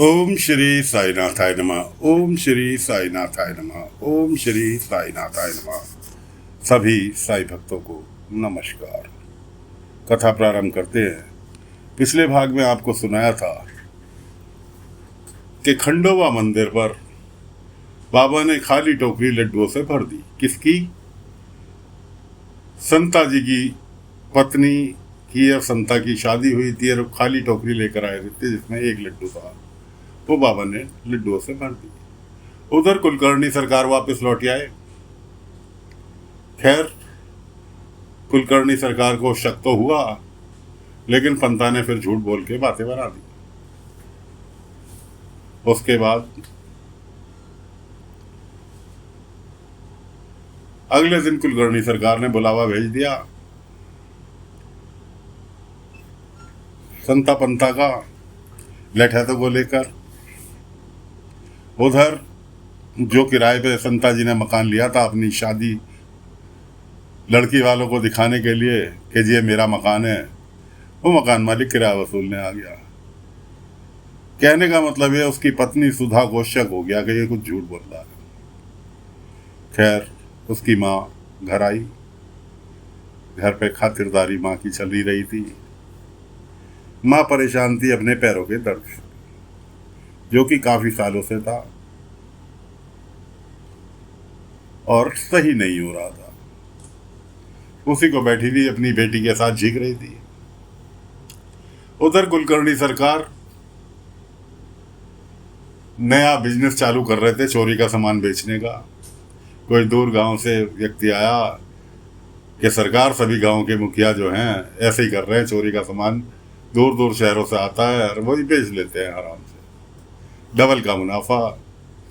ओम श्री साईनाथाय नमः। ओम श्री साईनाथाय नमः। ओम श्री साईनाथाय नमः। सभी साई भक्तों को नमस्कार। कथा प्रारंभ करते हैं। पिछले भाग में आपको सुनाया था कि खंडोबा मंदिर पर बाबा ने खाली टोकरी लड्डुओं से भर दी। किसकी? संता जी की पत्नी की और संता की शादी हुई थी और खाली टोकरी लेकर आए थे जिसमें एक लड्डू था। वो बाबा ने लड्डुओं से भर दी। उधर कुलकर्णी सरकार वापस लौट आए। खैर, कुलकर्णी सरकार को शक तो हुआ, लेकिन पंता ने फिर झूठ बोल के बातें बना दी। उसके बाद अगले दिन कुलकर्णी सरकार ने बुलावा भेज दिया संता पंता का लठैतों को लेकर। उधर जो किराए पे संता जी ने मकान लिया था अपनी शादी लड़की वालों को दिखाने के लिए कि ये मेरा मकान है, वो मकान मालिक किराया वसूलने आ गया। कहने का मतलब है उसकी पत्नी सुधा को शक हो गया कि ये कुछ झूठ बोल रहा है। खैर, उसकी माँ घर आई। घर पे खातिरदारी माँ की चल ही रही थी। माँ परेशान थी अपने पैरों के दर्द से, जो कि काफी सालों से था और सही नहीं हो रहा था। उसी को बैठी थी अपनी बेटी के साथ झीक रही थी। उधर कुलकर्णी सरकार नया बिजनेस चालू कर रहे थे, चोरी का सामान बेचने का। कोई दूर गांव से व्यक्ति आया कि सरकार, सभी गांव के मुखिया जो हैं ऐसे ही कर रहे हैं, चोरी का सामान दूर दूर शहरों से आता है और वही बेच लेते हैं आराम से। डबल का मुनाफा।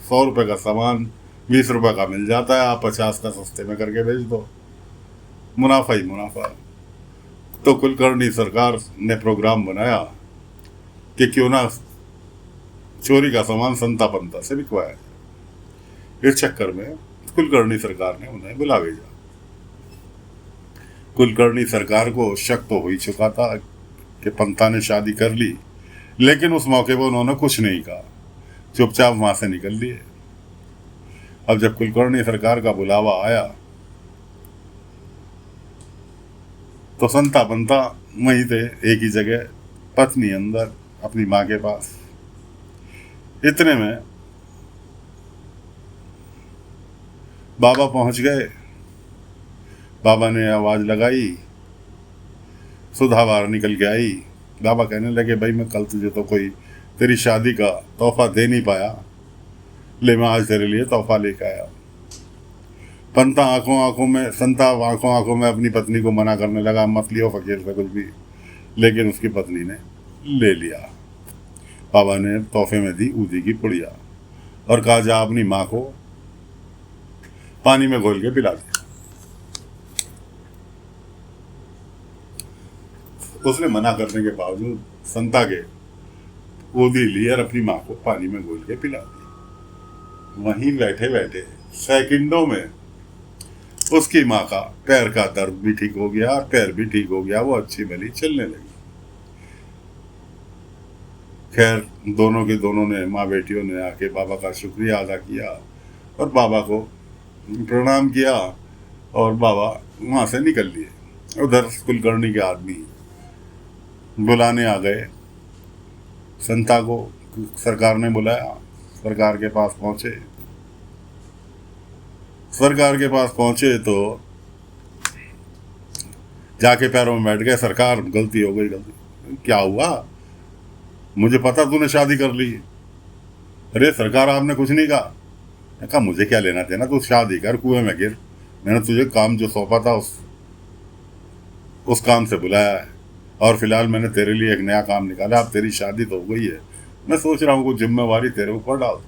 100 रुपये का सामान 20 रुपये का मिल जाता है, आप 50 का सस्ते में करके बेच दो, मुनाफा ही मुनाफा। तो कुलकर्णी सरकार ने प्रोग्राम बनाया कि क्यों ना चोरी का सामान संता पंता से बिकवाया जाए। इस चक्कर में कुलकर्णी सरकार ने उन्हें बुला भेजा। कुलकर्णी सरकार को शक तो हो ही चुका था कि पंता ने शादी कर ली, लेकिन उस मौके पर उन्होंने कुछ नहीं कहा, चुपचाप वहां से निकल लिए। अब जब कुलकर्णी सरकार का बुलावा आया तो संता पंता वहीं थे, एक ही जगह, पत्नी अंदर अपनी माँ के पास। इतने में बाबा पहुंच गए। बाबा ने आवाज लगाई, सुधा बाहर निकल के आई। बाबा कहने लगे, भाई मैं कल तुझे तो कोई तेरी शादी का तोहफा दे नहीं पाया, ले मैं आज तेरे लिए तोहफा लेकर आया। पंता संता आंखों आंखों में अपनी पत्नी को मना करने लगा, मत लियो फकीर से कुछ भी, लेकिन उसकी पत्नी ने ले लिया। बाबा ने तोहफे में दी ऊदी की पुड़िया और कहा, जा अपनी माँ को पानी में घोल के पिला दिया। उसने मना करने के बावजूद संता के ऊदी ली और अपनी माँ को पानी में घोल के पिला दी। वहीं बैठे बैठे सेकंडों में उसकी माँ का पैर का दर्द भी ठीक हो गया और पैर भी ठीक हो गया, वो अच्छी भली चलने लगी। खैर, दोनों के दोनों ने, माँ बेटियों ने आके बाबा का शुक्रिया अदा किया और बाबा को प्रणाम किया और बाबा वहां से निकल लिए। उधर कुलकर्णी के आदमी बुलाने आ गए संता को। सरकार ने बुलाया, सरकार के पास पहुंचे। सरकार के पास पहुंचे तो जाके पैरों में बैठ गए। सरकार, गलती हो गई। गलती क्या हुआ? मुझे पता तूने शादी कर ली। अरे सरकार, आपने कुछ नहीं कहा। मैं कहा, मुझे क्या लेना देना, तू शादी कर, कुएं में गिर। मैंने तुझे काम जो सौंपा था उस काम से बुलाया है और फिलहाल मैंने तेरे लिए एक नया काम निकाला। अब तेरी शादी तो हो गई है, मैं सोच रहा हूँ कुछ जिम्मेवारी तेरे ऊपर डाल।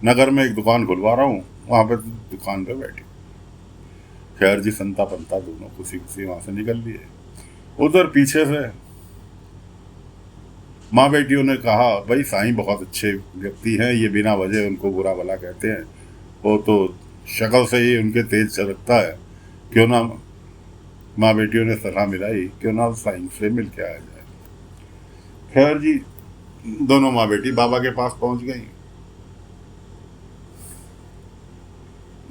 नगर में एक दुकान खुलवा रहा हूँ, वहां पे दुकान पे बैठी। खैर जी, संता पंता दोनों खुशी खुशी वहां से निकल लिए। उधर पीछे से माँ बेटियों ने कहा, भाई साईं बहुत अच्छे व्यक्ति हैं, ये बिना वजह उनको बुरा भला कहते हैं, वो तो शक्ल से ही उनके तेज झलकता है, क्यों ना। माँ बेटियों ने सलाह मिलाई, क्यों ना साईं से मिल के आया जाए। खैर जी, दोनों माँ बेटी बाबा के पास पहुंच गई।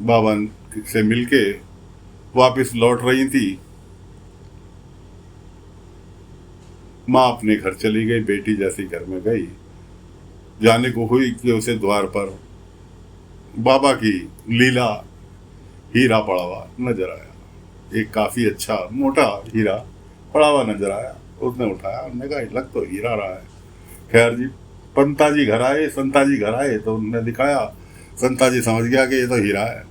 बाबा से मिलके वापस लौट रही थी। माँ अपने घर चली गई, बेटी जैसी घर में गई, जाने को हुई कि उसे द्वार पर बाबा की लीला हीरा पड़ा हुआ नजर आया। एक काफी अच्छा मोटा हीरा पड़ा हुआ नजर आया। उसने उठाया, उसने कहा लग तो हीरा रहा है। खैर जी, पंता जी घर आए, संता जी घर आए तो उन्होंने दिखाया। संता जी समझ गया कि ये तो हीरा है।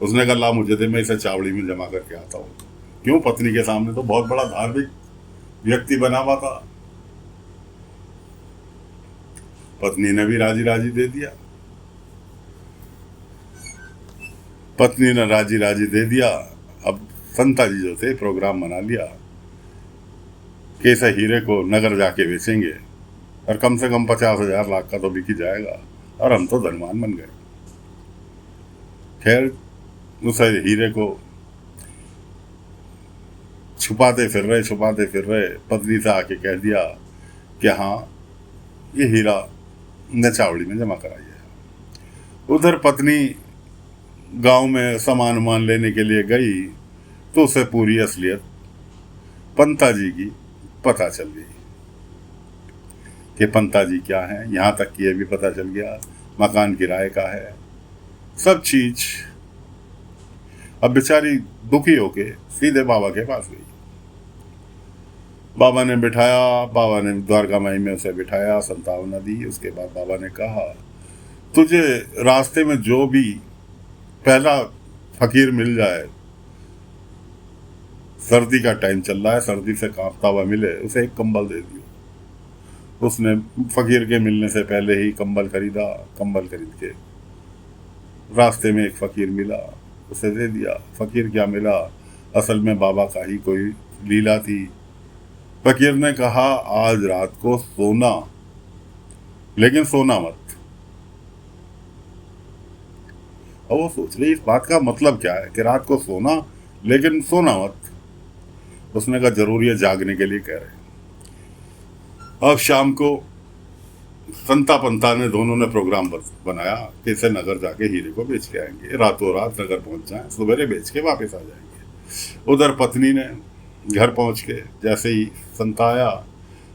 उसने कहा ला मुझे दे, मैं इसे चावड़ी में जमा करके आता हूँ। क्यों? पत्नी के सामने तो बहुत बड़ा धार्मिक व्यक्ति बना हुआ था। पत्नी ने भी राजी राजी दे दिया। पत्नी ने राजी राजी दे दिया। अब संता जी जो थे प्रोग्राम बना लिया कि इस हीरे को नगर जाके बेचेंगे और कम से कम 50,000 लाख का तो बिक ही जाएगा और हम तो धनवान बन गए। खैर उस हीरे को छुपाते फिर रहे पत्नी से आके कह दिया कि हाँ ये हीरा ने चावड़ी में जमा कराई है। उधर पत्नी गांव में सामान वामान लेने के लिए गई तो उसे पूरी असलियत पंता जी की पता चल गई कि पंता जी क्या है। यहाँ तक कि ये भी पता चल गया मकान किराए का है, सब चीज। अब बेचारी दुखी होके सीधे बाबा के पास गई। बाबा ने बिठाया, बाबा ने द्वारका माई में उसे बिठाया, संतावना दी। उसके बाद बाबा ने कहा तुझे रास्ते में जो भी पहला फकीर मिल जाए, सर्दी का टाइम चल रहा है, सर्दी से कांपता हुआ मिले, उसे एक कंबल दे दियो। उसने फकीर के मिलने से पहले ही कंबल खरीदा। कंबल खरीद के रास्ते में एक फकीर मिला, उसे दे दिया। फकीर क्या मिला, असल में बाबा का ही कोई लीला थी। फकीर ने कहा आज रात को सोना, लेकिन सोना मत। और वो सोच रही इस बात का मतलब क्या है कि रात को सोना लेकिन सोना मत। उसने कहा जरूर ये जागने के लिए कह रहे। अब शाम को संता पंता ने दोनों ने प्रोग्राम बनाया कि इसे नगर जाके हीरे को बेच के आएंगे, रातों रात नगर पहुंच जाए, सवेरे बेच के वापस आ जाएंगे। उधर पत्नी ने घर पहुंच के जैसे ही संता आया,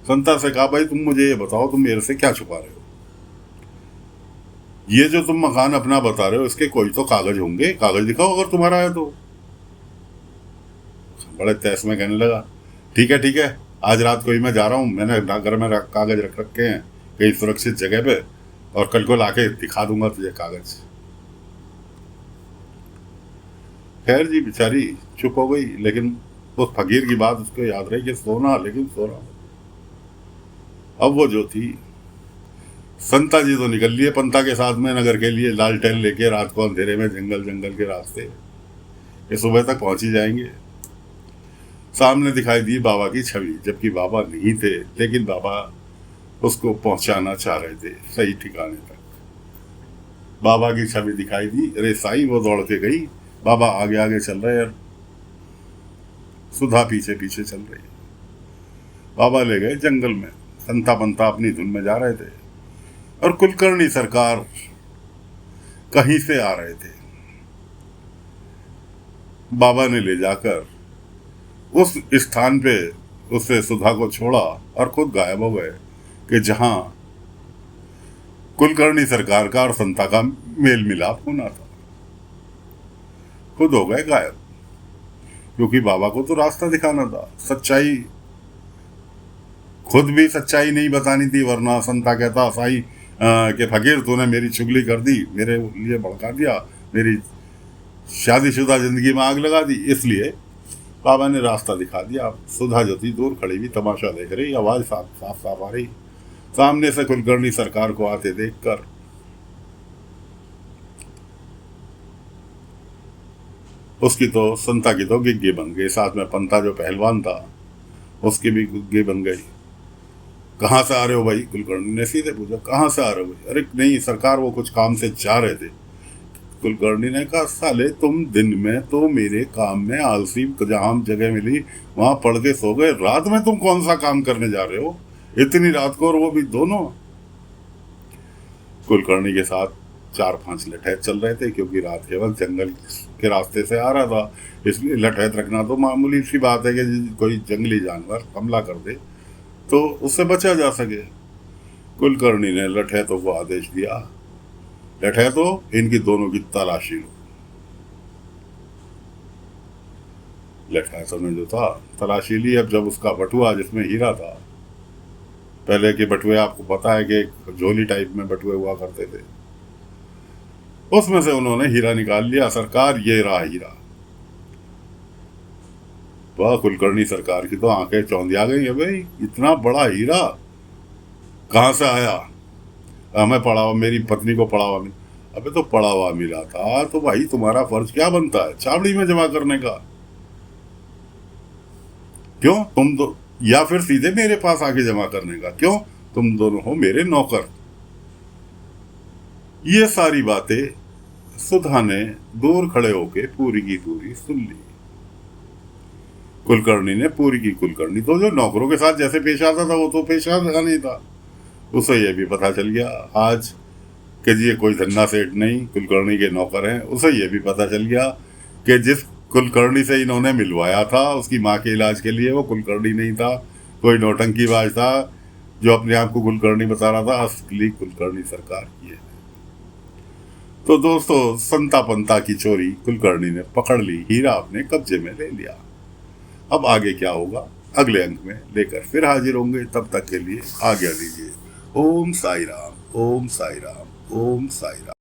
संता से कहा भाई तुम मुझे ये बताओ तुम मेरे से क्या छुपा रहे हो? ये जो तुम मकान अपना बता रहे हो इसके कोई तो कागज होंगे, कागज दिखाओ अगर तुम्हारा है तो। बड़े तैस में कहने लगा ठीक है, आज रात को ही मैं जा रहा हूँ, मैंने घर में कागज रख रखे हैं कहीं सुरक्षित जगह पे, और कल को लाके दिखा दूंगा तुझे कागज। खैर जी बेचारी चुप हो गई, लेकिन उस फकीर की बात उसको याद रही कि सोना लेकिन सोना। अब वो जो थी, संता जी तो निकल लिए पंता के साथ में नगर के लिए, लालटेन लेके रात को अंधेरे में जंगल के रास्ते, ये सुबह तक पहुंच ही जाएंगे। सामने दिखाई दी बाबा की छवि, जबकि बाबा नहीं थे, लेकिन बाबा उसको पहुंचाना चाह रहे थे सही ठिकाने तक। बाबा की छवि दिखाई दी, अरे साईं, वो दौड़ के गई। बाबा आगे आगे चल रहे हैं, सुधा पीछे पीछे चल रही है। बाबा ले गए जंगल में, संता पंता अपनी धुन में जा रहे थे और कुलकर्णी सरकार कहीं से आ रहे थे। बाबा ने ले जाकर उस स्थान पे उससे सुधा को छोड़ा और खुद गायब हो गए कि जहां कुलकर्णी सरकार का और संता का मेल मिलाप होना था। खुद हो गए गायब, क्योंकि बाबा को तो रास्ता दिखाना था, सच्चाई खुद भी सच्चाई नहीं बतानी थी, वरना संता कहता साईं कि फकीर तूने मेरी चुगली कर दी, मेरे लिए भड़का दिया, मेरी शादीशुदा जिंदगी में आग लगा दी। इसलिए बाबा ने रास्ता दिखा दिया। सुधा जो थी दूर खड़ी हुई तमाशा देख रही, आवाज साफ साफ आ रही। सामने से कुलकर्णी सरकार को आते देखकर उसकी तो संता की तो गिग्गी बन गई, साथ में पंता जो पहलवान था उसकी भी गिग्गी बन गई। कहाँ से आ रहे हो भाई? कुलकर्णी ने सीधे पूछा, कहाँ से आ रहे हो भाई? अरे नहीं सरकार, वो कुछ काम से जा रहे थे। कुलकर्णी ने कहा साले तुम दिन में तो मेरे काम में आलसी, जहाँ जगह मिली वहां पढ़ के सो गए, रात में तुम कौन सा काम करने जा रहे हो? इतनी रात को, और वो भी दोनों। कुलकर्णी के साथ 4-5 लठैत चल रहे थे, क्योंकि रात के वक्त जंगल के रास्ते से आ रहा था, इसलिए लठैत रखना तो मामूली सी बात है कि कोई जंगली जानवर हमला कर दे तो उससे बचा जा सके। कुलकर्णी ने लठैतों को आदेश दिया, लठैतों, इनकी दोनों की तलाशी लो। लठैतों ने जो था तलाशी ली। अब जब उसका बटुआ जिसमें हीरा था, पहले के बटुए आपको पता है कि झोली टाइप में बटुए हुआ करते थे, उसमें से उन्होंने हीरा निकाल लिया। सरकार, ये रहा हीरा। वह कुलकर्णी सरकार की तो आंखें चौंधिया गई है, भाई इतना बड़ा हीरा कहाँ से आया? हमें पड़ावा, मेरी पत्नी को पड़ावा मिला। अबे तो पड़ावा मिला था तो भाई तुम्हारा फर्ज क्या बनता है? छावड़ी में जमा करने का। क्यों तुम दो, या फिर सीधे मेरे पास आके जमा करने का? क्यों? तुम दोनों हो मेरे नौकर। ये सारी बातें सुधा ने दूर खड़े होके पूरी की पूरी सुन ली। कुलकर्णी ने पूरी की कुलकर्णी तो जो नौकरों के साथ जैसे पेश आता था वो तो पेश आता नहीं था। उसे यह भी पता चल गया आज कि ये कोई धन्ना सेठ नहीं, कुलकर्णी के नौकर हैं। उसे यह भी पता चल गया कि जिस कुलकर्णी से इन्होंने मिलवाया था उसकी माँ के इलाज के लिए, वो कुलकर्णी नहीं था, कोई नौटंकीबाज था जो अपने आप को कुलकर्णी बता रहा था। असली कुलकर्णी सरकार की है। तो दोस्तों, संता पंता की चोरी कुलकर्णी ने पकड़ ली, हीरा अपने कब्जे में ले लिया। अब आगे क्या होगा अगले अंक में लेकर फिर हाजिर होंगे। तब तक के लिए आज्ञा दीजिए। ओम साई राम, ओम साई राम, ओम साई राम।